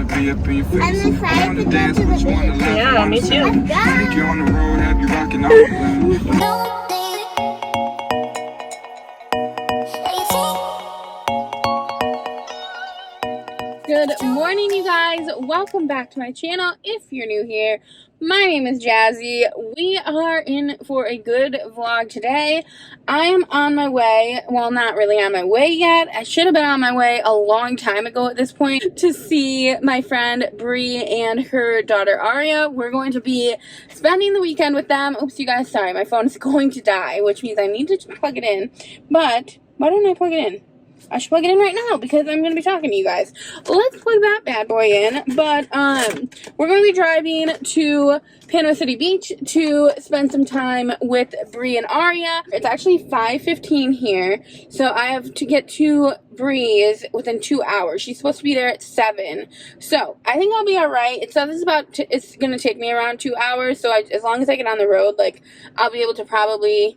wanna be up in your face. I'm excited to go to the beach. Yeah, me too. Take you on the road, have you rocking all the Good morning, you guys. Welcome back to my channel. If you're new here, my name is Jazzy. We are in for a good vlog today. I am on my way. Well, not really on my way yet. I should have been on my way a long time ago at this point to see my friend Bri and her daughter Aria. We're going to be spending the weekend with them. Oops, you guys, sorry. My phone is going to die, which means I need to plug it in. But why don't I plug it in? I should plug it in right now because I'm going to be talking to you guys. Let's plug that bad boy in. But we're going to be driving to Panama City Beach to spend some time with Bri and Aria. It's actually 5:15 here, so I have to get to Bri's within 2 hours. She's supposed to be there at 7, so I think I'll be all right. It says it's going to take me around 2 hours, so as long as I get on the road, like I'll be able to probably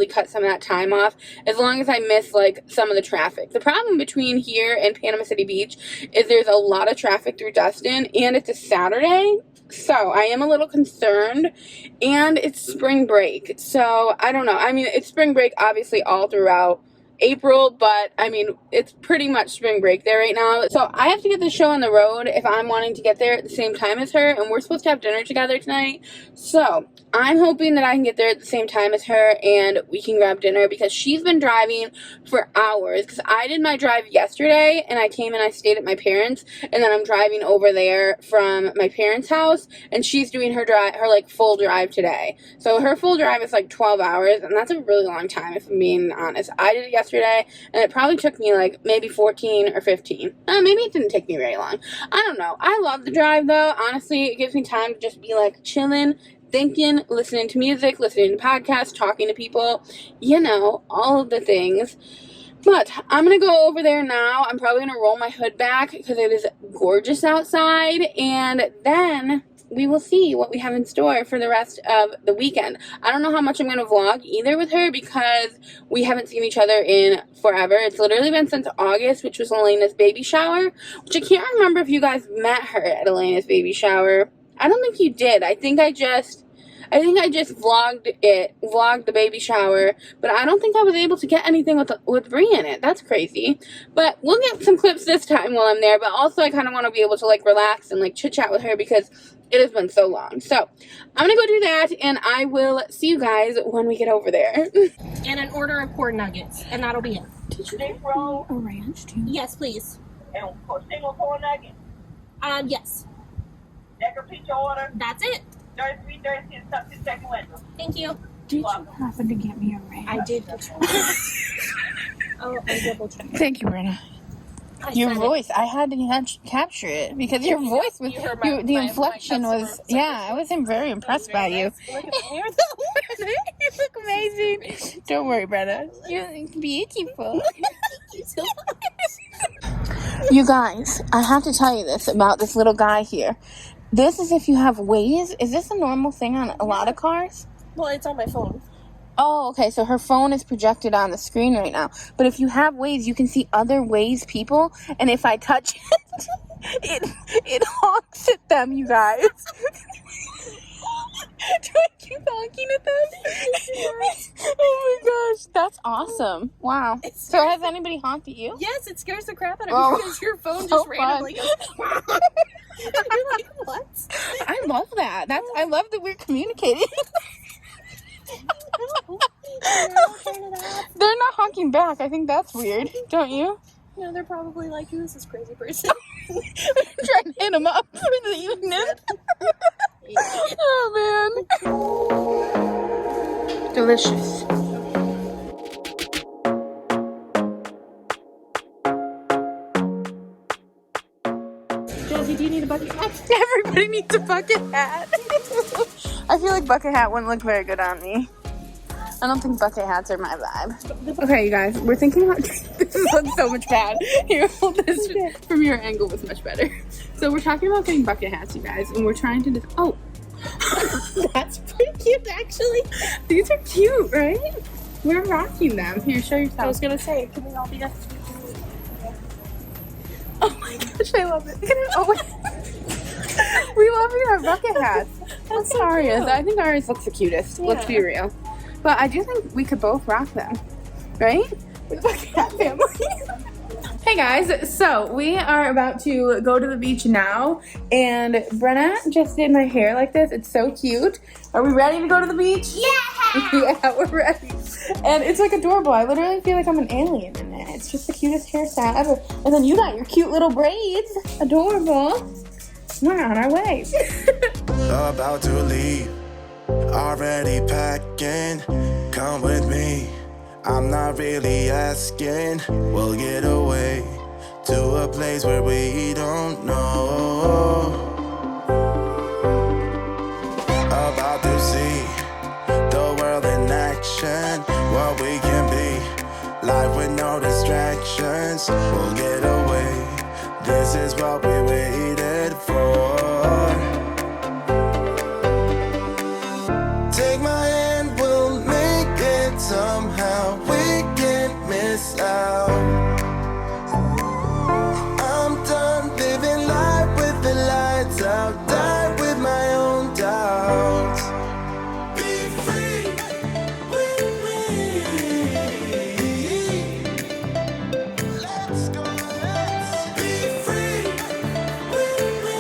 cut some of that time off as long as I miss like some of the traffic. The problem between here and Panama City Beach is there's a lot of traffic through Destin, and it's a Saturday, so I am a little concerned, and it's spring break, so I don't know. I mean, it's spring break obviously all throughout April, but I mean, it's pretty much spring break there right now. So I have to get this show on the road if I'm wanting to get there at the same time as her, and we're supposed to have dinner together tonight. So I'm hoping that I can get there at the same time as her and we can grab dinner because she's been driving for hours. Because I did my drive yesterday and I came and I stayed at my parents', and then I'm driving over there from my parents' house, and she's doing her like full drive today. So her full drive is like 12 hours, and that's a really long time if I'm being honest. I did it yesterday and it probably took me like maybe 14 or 15. Maybe it didn't take me very long. I don't know. I love the drive though. Honestly, it gives me time to just be like chilling, thinking, listening to music, listening to podcasts, talking to people, you know, all of the things. But I'm going to go over there now. I'm probably going to roll my hood back because it is gorgeous outside, and then we will see what we have in store for the rest of the weekend. I don't know how much I'm going to vlog either with her because we haven't seen each other in forever. It's literally been since August, which was Elena's baby shower, which I can't remember if you guys met her at Elena's baby shower. I don't think you did. I think I just vlogged the baby shower, but I don't think I was able to get anything with Bri in it. That's crazy. But we'll get some clips this time while I'm there, but also I kind of want to be able to like relax and like chit chat with her because it has been so long. So I'm gonna go do that, and I will see you guys when we get over there. And an order of corn nuggets, and that'll be it. Did you get a ranch too? Yes, please. And single corn nugget. Yes. That complete your order. That's it. 3336 up to second window. Thank you. Did you happen to get me a ranch? I did. Oh, I double checked. Thank you, Brenna. Your voice, I had to capture it because your voice was, the inflection was, yeah, I was very impressed by you. You look amazing. Don't worry, Brenna. You look beautiful. You guys, I have to tell you this about this little guy here. This is if you have Waze. Is this a normal thing on a lot of cars? Well, it's on my phone. Oh, okay, so her phone is projected on the screen right now. But if you have Waze, you can see other Waze people, and if I touch it honks at them, you guys. Do I keep honking at them? Oh my gosh, that's awesome. Wow. So has anybody honked at you? Yes, it scares the crap out of me because your phone just randomly goes. You're like, what? I love that. I love that we're communicating. They're not honking back. I think that's weird, don't you? No, they're probably like, who is this crazy person? Trying to hit them up for the evening. Oh man. Delicious. Jazzy, do you need a bucket hat? Everybody needs a bucket hat. I feel like bucket hat wouldn't look very good on me. I don't think bucket hats are my vibe. Okay, you guys, we're thinking about... This looks so much bad. Here, hold this. From your angle was much better. So we're talking about getting bucket hats, you guys, and we're trying to... Oh! That's pretty cute, actually. These are cute, right? We're rocking them. Here, show yourself. I was gonna say, can we all be... Oh my gosh, I love it. Oh, we love our bucket hats. That's so Aria's. cute. I think Aria's looks the cutest. Let's be real. But I do think we could both rock them, right? With bucket hat family. Hey guys, so we are about to go to the beach now, and Brenna just did my hair like this. It's so cute. Are we ready to go to the beach? Yeah! Yeah, we're ready. And it's like adorable. I literally feel like I'm an alien in it. It's just the cutest hairstyle ever. And then you got your cute little braids. Adorable. We're on our way. About to leave, already packing. Come with me, I'm not really asking. We'll get away to a place where we don't know. About to see the world in action, what we can be, life with no distractions. We'll get away, this is what we waited for. Take my hand, we'll make it somehow. We can't miss out. I'm done living life with the lights out. Die with my own doubts. Be free with me. Let's go, let's be free with me.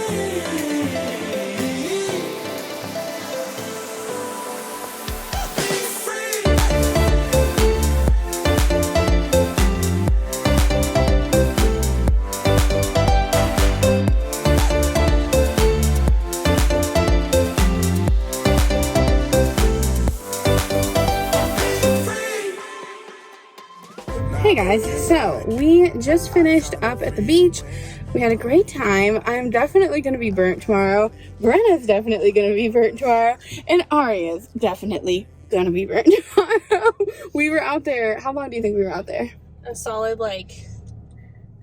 Hey guys, so we just finished up at the beach. We had a great time. I'm definitely going to be burnt tomorrow. Brenna's definitely going to be burnt tomorrow. And Aria's definitely going to be burnt tomorrow. We were out there. How long do you think we were out there? A solid, I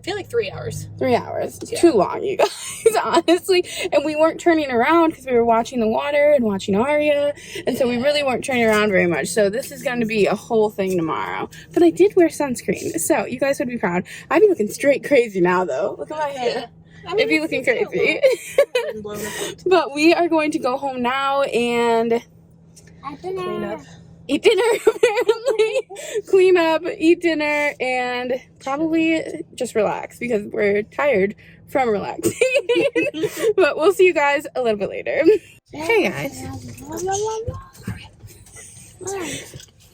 feel like 3 hours. 3 hours. It's Yeah. too long, you guys, honestly. And we weren't turning around because we were watching the water and watching Aria. And so we really weren't turning around very much. So this is going to be a whole thing tomorrow. But I did wear sunscreen. So you guys would be proud. I'd be looking straight crazy now, though. Look at my hair. It'd be looking crazy. But we are going to go home now and Clean up. eat dinner, apparently. Clean up, eat dinner, and probably just relax because we're tired from relaxing. But we'll see you guys a little bit later. Hey guys.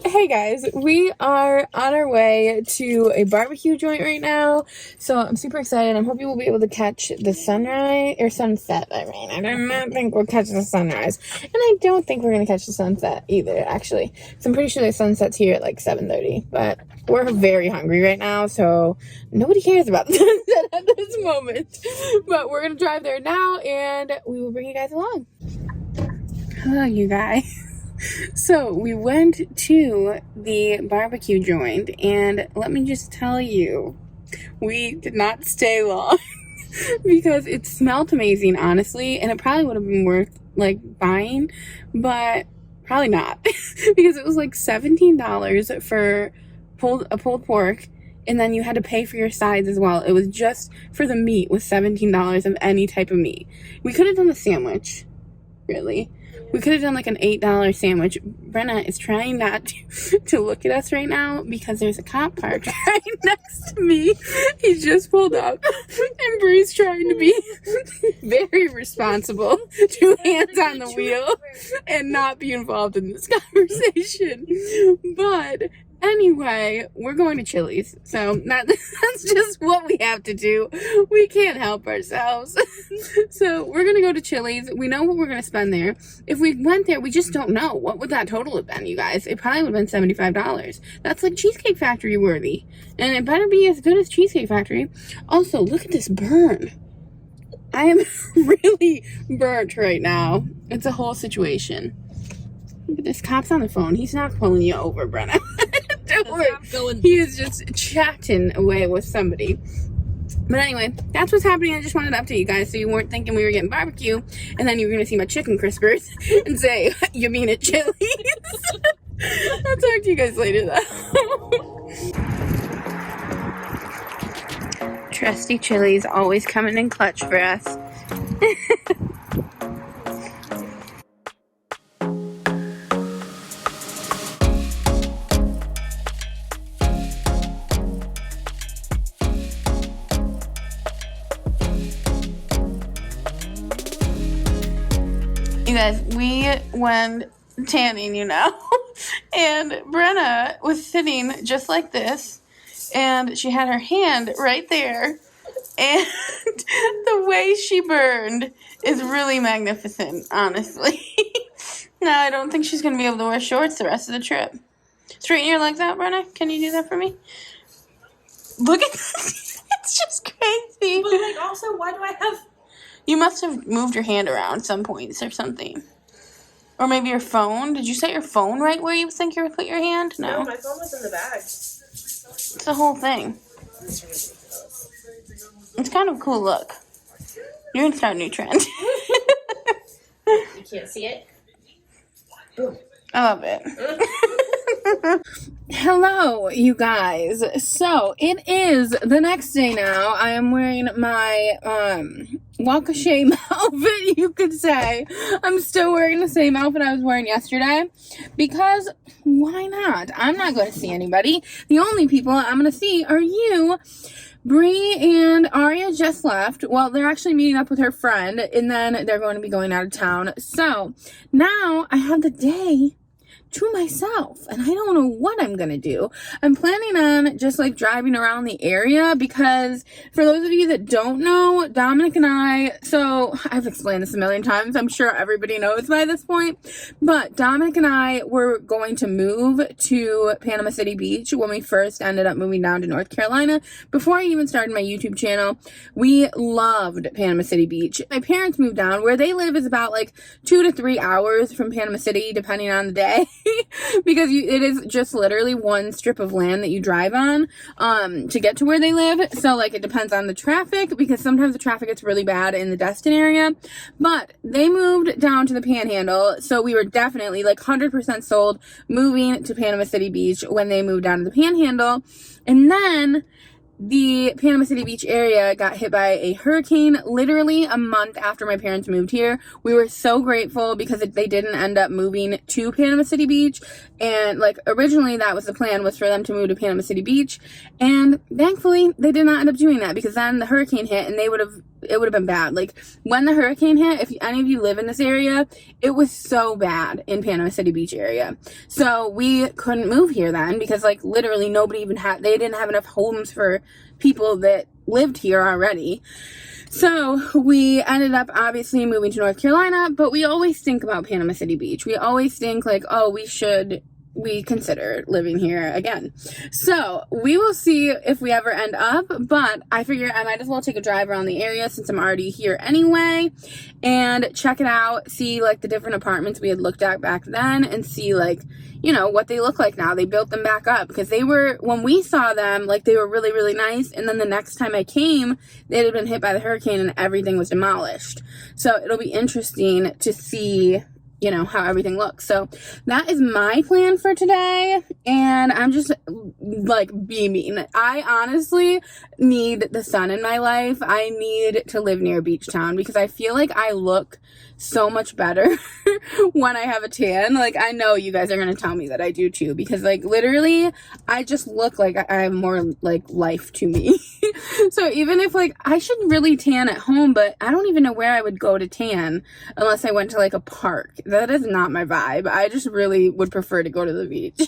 Hey guys, we are on our way to a barbecue joint right now. So I'm super excited. I'm hoping we'll be able to catch the sunrise or sunset. I do not think we'll catch the sunrise. And I don't think we're going to catch the sunset either, actually. So I'm pretty sure the sunset's here at like 7:30. But we're very hungry right now, so nobody cares about the sunset at this moment. But we're going to drive there now and we will bring you guys along. Hello, you guys. So we went to the barbecue joint, and let me just tell you, we did not stay long because it smelled amazing, honestly, and it probably would have been worth buying, but probably not because it was like $17 for a pulled pork, and then you had to pay for your sides as well. It was just for the meat was $17 of any type of meat. We could have done a sandwich, really. We could have done like an $8 sandwich. Brenna is trying not to look at us right now because there's a cop parked right next to me. He just pulled up and Bri's trying to be very responsible, 2 hands on the wheel, and not be involved in this conversation. But anyway, we're going to Chili's. So that's just what we have to do. We can't help ourselves. So we're going to go to Chili's. We know what we're going to spend there. If we went there, we just don't know. What would that total have been, you guys? It probably would have been $75. That's like Cheesecake Factory worthy. And it better be as good as Cheesecake Factory. Also, look at this burn. I am really burnt right now. It's a whole situation. Look at this. Cop's on the phone. He's not pulling you over, Brenna. Don't worry. He is just chatting away with somebody. But anyway, that's what's happening. I just wanted to update you guys so you weren't thinking we were getting barbecue and then you were going to see my chicken crispers and say, you mean at Chili's? I'll talk to you guys later, though. Trusty Chili's always coming in clutch for us. You guys, we went tanning, you know, and Brenna was sitting just like this, and she had her hand right there, and the way she burned is really magnificent, honestly. Now, I don't think she's going to be able to wear shorts the rest of the trip. Straighten your legs out, Brenna. Can you do that for me? Look at this. It's just crazy. But, like, also, why do I have... You must have moved your hand around some points or something. Or maybe your phone. Did you set your phone right where you think you would put your hand? No, my phone was in the bag. It's the whole thing. That's ridiculous. It's kind of a cool look. You're going to start a new trend. You can't see it? Boom. I love it. Hello, you guys. So, it is the next day now. I am wearing my walk of shame outfit, you could say. I'm still wearing the same outfit I was wearing yesterday because why not? I'm not going to see anybody. The only people I'm going to see are you. Bri and Aria just left. Well, they're actually meeting up with her friend, and then they're going to be going out of town. So, now I have the day to myself, and I don't know what I'm gonna do. I'm planning on just like driving around the area because for those of you that don't know, Dominic and I, so I've explained this a million times, I'm sure everybody knows by this point, but Dominic and I were going to move to Panama City Beach when we first ended up moving down to North Carolina. Before I even started my YouTube channel, we loved Panama City Beach. My parents moved down. Where they live is about like 2 to 3 hours from Panama City, depending on the day. Because it is just literally one strip of land that you drive on to get to where they live. So like it depends on the traffic, because sometimes the traffic gets really bad in the Destin area. But they moved down to the Panhandle, so we were definitely like 100% sold moving to Panama City Beach when they moved down to the Panhandle. And then the Panama City Beach area got hit by a hurricane literally a month after my parents moved here. We were so grateful because they didn't end up moving to Panama City Beach. And like originally that was the plan, was for them to move to Panama City Beach. And thankfully they did not end up doing that, because then the hurricane hit and it would have been bad. Like when the hurricane hit, if any of you live in this area, it was so bad in Panama City Beach area. So we couldn't move here then, because like literally nobody even they didn't have enough homes for people that lived here already. So we ended up obviously moving to North Carolina, but we always think about Panama City Beach. We always think like, oh, we consider living here again. So we will see if we ever end up, but I figure I might as well take a drive around the area since I'm already here anyway, and check it out, see like the different apartments we had looked at back then, and see like, you know, what they look like now. They built them back up, because they were, when we saw them, like they were really, really nice. And then the next time I came, they had been hit by the hurricane and everything was demolished. So it'll be interesting to see, you know, how everything looks. So that is my plan for today, and I'm just like beaming. I honestly need the sun in my life. I need to live near a beach town, because I feel like I look so much better when I have a tan. Like I know you guys are gonna tell me that I do too, because like literally I just look like I have more like life to me. So even if like I should really tan at home, but I don't even know where I would go to tan unless I went to like a park. That is not my vibe. I just really would prefer to go to the beach.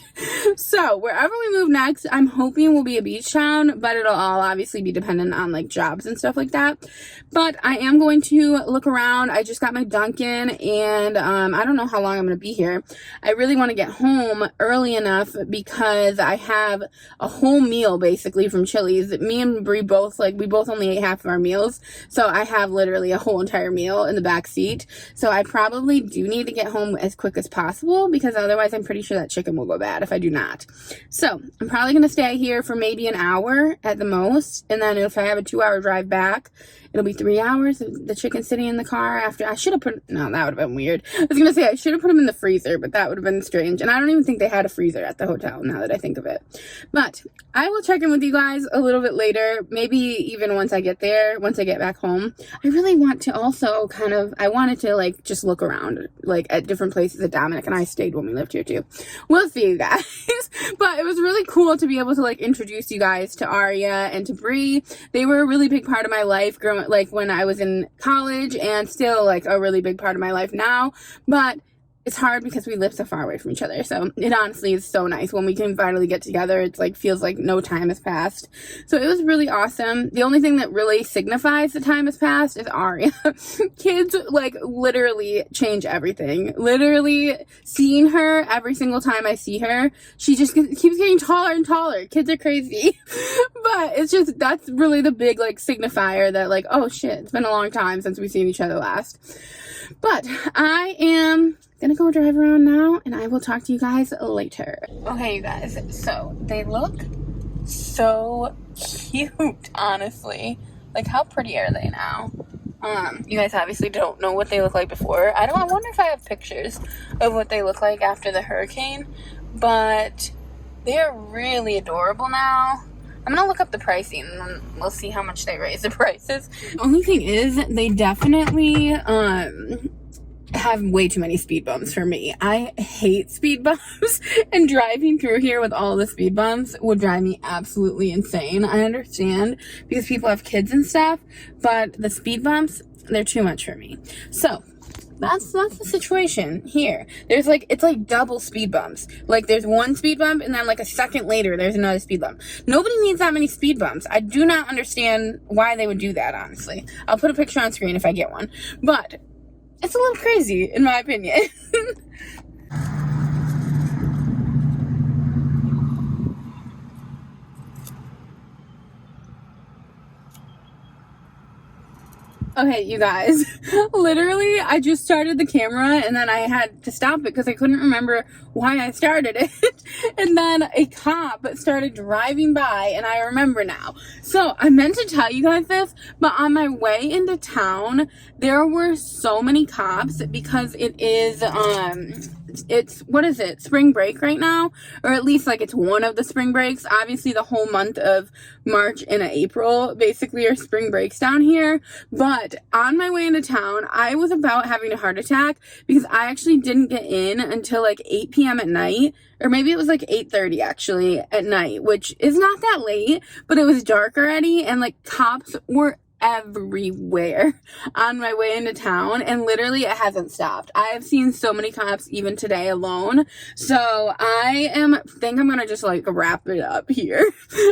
So wherever we move next, I'm hoping will be a beach town, but it'll all obviously be dependent on like jobs and stuff like that. But I am going to look around. I just got my Dunkin', and I don't know how long I'm going to be here. I really want to get home early enough, because I have a whole meal basically from Chili's. Me and Bri both, like we both only ate half of our meals, so I have literally a whole entire meal in the back seat. So I probably do need to get home as quick as possible, because otherwise I'm pretty sure that chicken will go bad if I do not. So I'm probably going to stay here for maybe an hour at the most, and then if I have a 2-hour drive back, it'll be 3 hours of the chicken sitting in the car after. I should have put, no, that would have been weird. I was gonna say I should have put them in the freezer, but that would have been strange. And I don't even think they had a freezer at the hotel now that I think of it. But I will check in with you guys a little bit later, maybe even once I get there, once I get back home. I really want to also I wanted to like just look around like at different places that Dominic and I stayed when we lived here too. We'll see, you guys. But it was really cool to be able to like introduce you guys to Aria and to Bri. They were a really big part of my life growing, like when I was in college, and still like a really big part of my life now. But it's hard because we live so far away from each other. So it honestly is so nice when we can finally get together. It's like feels like no time has passed. So it was really awesome. The only thing that really signifies the time has passed is Aria. Kids like literally change everything. Literally seeing her every single time I see her, she just keeps getting taller and taller. Kids are crazy. But it's just, that's really the big like signifier that like, oh shit, it's been a long time since we've seen each other last. But I am gonna go drive around now, and I will talk to you guys later. Okay, you guys, so they look so cute, honestly. Like, how pretty are they now? You guys obviously don't know what they look like before. I wonder if I have pictures of what they look like after the hurricane, but they're really adorable now. I'm gonna look up the pricing and we'll see how much they raise the prices. The only thing is, they definitely, have way too many speed bumps for me. I hate speed bumps, and driving through here with all the speed bumps would drive me absolutely insane. I understand because people have kids and stuff, but the speed bumps, they're too much for me. So that's the situation here. There's like, it's like double speed bumps. Like there's one speed bump and then like a second later there's another speed bump. Nobody needs that many speed bumps. I do not understand why they would do that, honestly. I'll put a picture on screen if I get one. But it's a little crazy, in my opinion. Okay, you guys, literally, I just started the camera and then I had to stop it because I couldn't remember why I started it. And then a cop started driving by and I remember now. So I meant to tell you guys this, but on my way into town, there were so many cops because it is, it's, what is it, spring break right now? Or at least like it's one of the spring breaks. Obviously the whole month of March and April basically are spring breaks down here. But on my way into town, I was about having a heart attack because I actually didn't get in until like 8 p.m. at night. Or maybe it was like 8:30 actually at night, which is not that late, but it was dark already and like cops were everywhere on my way into town, and literally it hasn't stopped. I have seen so many cops even today alone. So I think I'm gonna just like wrap it up here.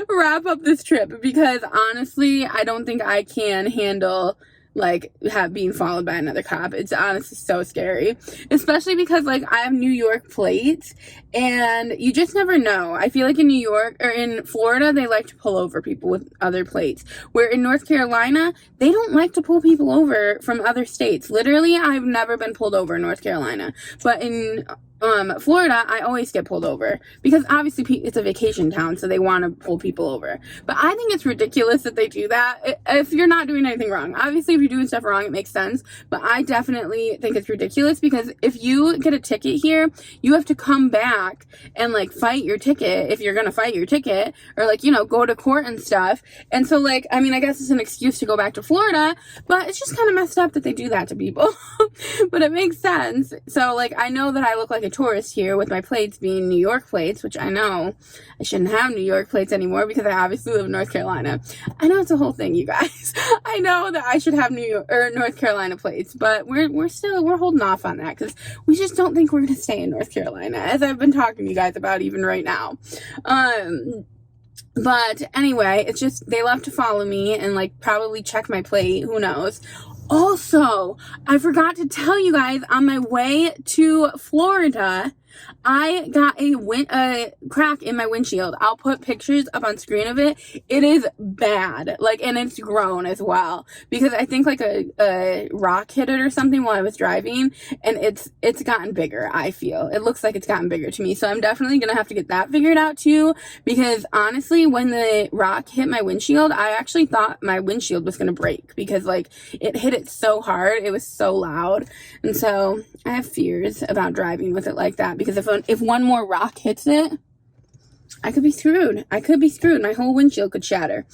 Wrap up this trip, because honestly I don't think I can handle like being followed by another cop. It's honestly so scary, especially because like I have New York plates and you just never know. I feel like in New York or in Florida they like to pull over people with other plates, where in North Carolina they don't like to pull people over from other states. Literally I've never been pulled over in North Carolina, but in Florida, I always get pulled over because obviously it's a vacation town, so they want to pull people over. But I think it's ridiculous that they do that if you're not doing anything wrong. Obviously, if you're doing stuff wrong, it makes sense. But I definitely think it's ridiculous because if you get a ticket here, you have to come back and like fight your ticket if you're going to fight your ticket, or like, you know, go to court and stuff. And so like, I mean, I guess it's an excuse to go back to Florida, but it's just kind of messed up that they do that to people. But it makes sense. So like, I know that I look like a tourist here with my plates being New York plates, which I know I shouldn't have New York plates anymore because I obviously live in North Carolina. I know it's a whole thing, you guys. I know that I should have North Carolina plates, but we're holding off on that because we just don't think we're going to stay in North Carolina, as I've been talking to you guys about even right now. But anyway, it's just they love to follow me and like probably check my plate. Who knows? Also, I forgot to tell you guys, on my way to Florida, I got a crack in my windshield. I'll put pictures up on screen of it. It is bad. Like, and it's grown as well because I think like a rock hit it or something while I was driving, and it's gotten bigger. I feel it looks like it's gotten bigger to me. So I'm definitely gonna have to get that figured out too, because honestly, when the rock hit my windshield, I actually thought my windshield was gonna break because like it hit it so hard. It was so loud. And so I have fears about driving with it like that, because if one more rock hits it, I could be screwed. My whole windshield could shatter.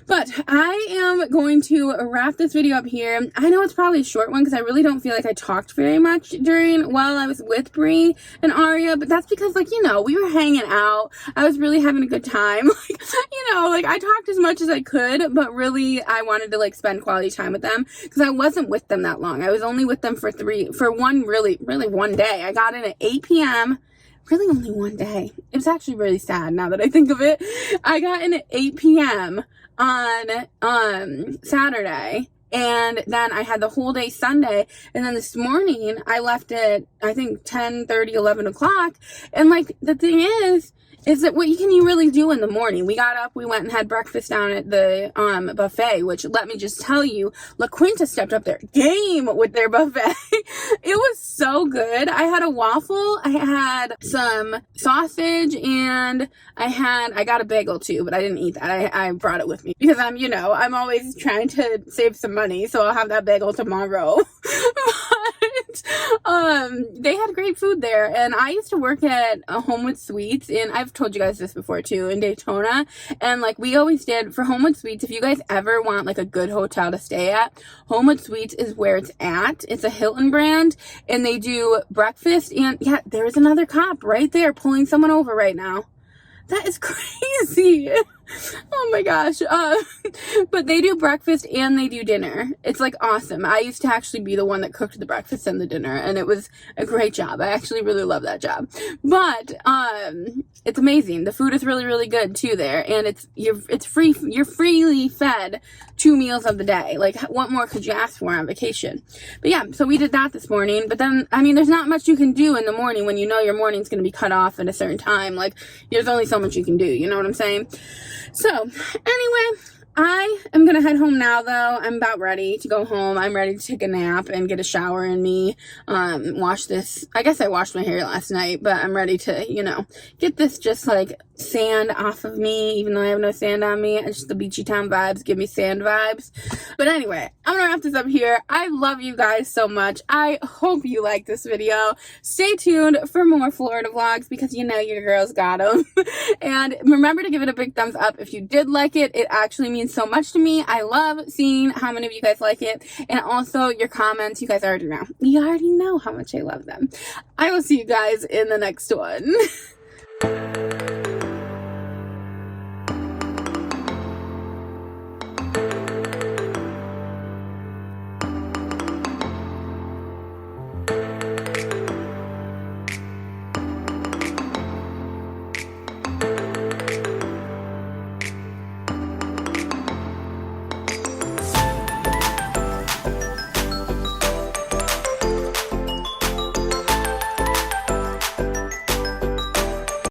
But I am going to wrap this video up here. I know it's probably a short one because I really don't feel like I talked very much while I was with Bri and Aria, but that's because, like, you know, we were hanging out. I was really having a good time. Like, you know, like I talked as much as I could, but really I wanted to like spend quality time with them because I wasn't with them that long. I was only with them for one day. I got in at 8 p.m. Really only one day. It was actually really sad now that I think of it. I got in at 8 p.m. on Saturday, and then I had the whole day Sunday, and then this morning I left at I think 10:30, 11 o'clock, and like the thing is that what can you really do in the morning? We got up, we went and had breakfast down at the buffet, which let me just tell you, La Quinta stepped up their game with their buffet. It was so good. I had a waffle, I had some sausage, and I got a bagel too, but I didn't eat that. I brought it with me because I'm always trying to save some money, so I'll have that bagel tomorrow. They had great food there, and I used to work at Homewood Suites, and I've told you guys this before too, in Daytona, and like we always did for Homewood Suites. If you guys ever want like a good hotel to stay at, Homewood Suites is where it's at. It's a Hilton brand, and they do breakfast, and yeah, there's another cop right there pulling someone over right now. That is crazy. Oh my gosh. But they do breakfast and they do dinner. It's like awesome. I used to actually be the one that cooked the breakfast and the dinner, and it was a great job. I actually really love that job. But it's amazing. The food is really, really good too there, and it's free. You're freely fed 2 meals of the day. Like, what more could you ask for on vacation? But yeah, so we did that this morning. But then, I mean, there's not much you can do in the morning when you know your morning's going to be cut off at a certain time. Like, there's only so much you can do. You know what I'm saying? So, anyway, I am going to head home now, though. I'm about ready to go home. I'm ready to take a nap and get a shower in me, wash this. I guess I washed my hair last night, but I'm ready to, get this just, like, sand off of me, even though I have no sand on me. It's just the beachy town vibes give me sand vibes. But anyway, I'm gonna wrap this up here. I love you guys so much. I hope you like this video. Stay tuned for more Florida vlogs because you know your girls got them. And remember to give it a big thumbs up if you did like it. It actually means so much to me. I love seeing how many of you guys like it, and also your comments. You guys already know. You already know how much I love them. I will see you guys in the next one.